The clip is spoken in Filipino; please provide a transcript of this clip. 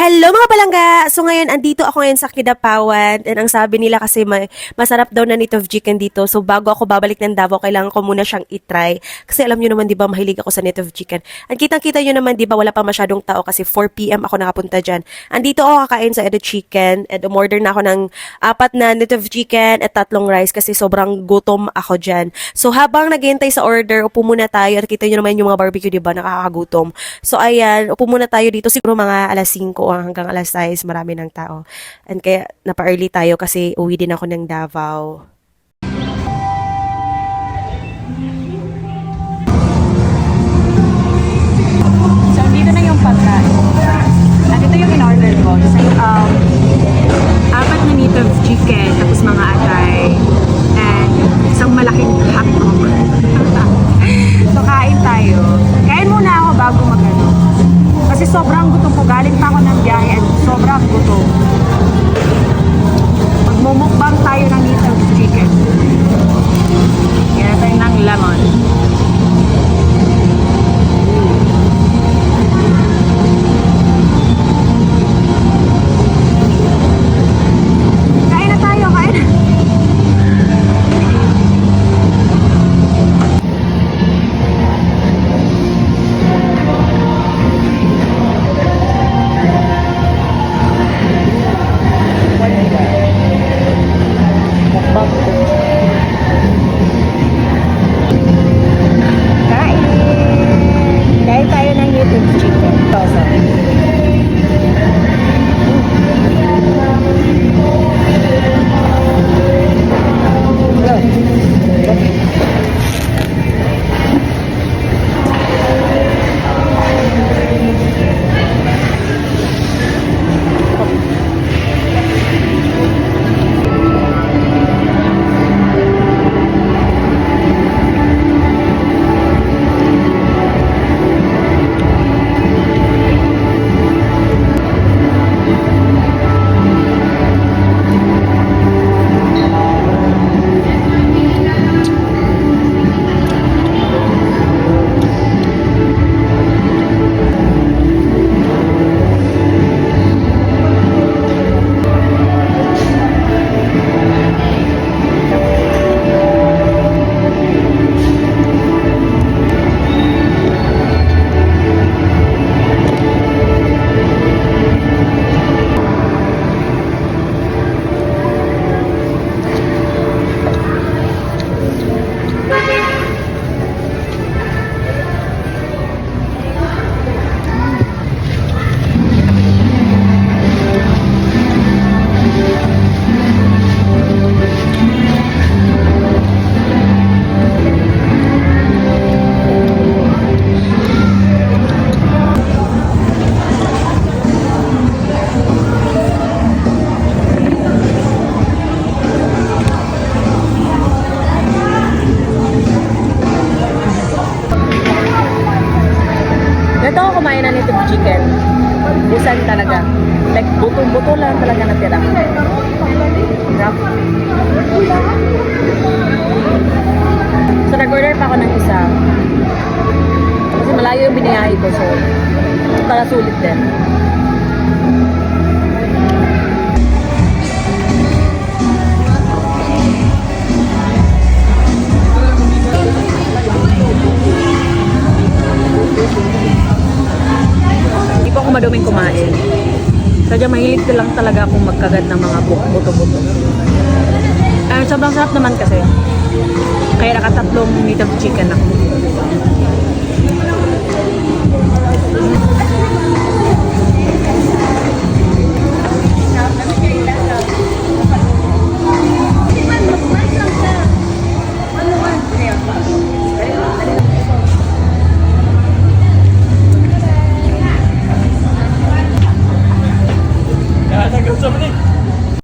Hello mga palangga! So ngayon, andito ako ngayon sa Kidapawan and ang sabi nila kasi masarap daw na native chicken dito. So bago ako babalik ng Davao, kailangan ko muna siyang itry. Kasi alam nyo naman, di ba, mahilig ako sa native chicken. Ang kitang-kita nyo naman, di ba, wala pa masyadong tao kasi 4 p.m. ako nakapunta dyan. Andito ako kakain sa Edo Chicken and umorder na ako ng 4 na native chicken at 3 rice kasi sobrang gutom ako dyan. So habang naghihintay sa order, upo muna tayo at kita nyo naman yung mga barbecue, di ba, nakakagutom. So ayan, upo muna tayo dito siguro mga alas 5 hanggang alas 6, marami ng tao. And kaya napa-early tayo kasi uwi din ako ng Davao. So, dito na yung pagkain. At ito yung in-order ko. So, 4 na native chicken, tapos mga atay, and isang malaking hotdog. So, kain tayo. Kain muna ako bago mag-ano. Kasi sobrang gutom ko. Galing pa ako ng biyahe at sobrang gutom. Magmumukbang tayo ng native chicken. Kaya tayo ng lemon. Kain na tayo, kain na. Kain tayo ng native chicken. Tosa. Ito ako kumain na native chicken. Busan talaga. Like, buto-buto lang talaga natira. Sarap. So, nag-order pa ako ng isa. Kasi malayo yung biniyahe ko. So, para sulit din. Hindi po ako maduming kumain. Sadya mahilig ko lang talaga akong magkagat ng mga buto-buto. Sobrang sarap naman kasi. Kaya nakatatlong native chicken ako.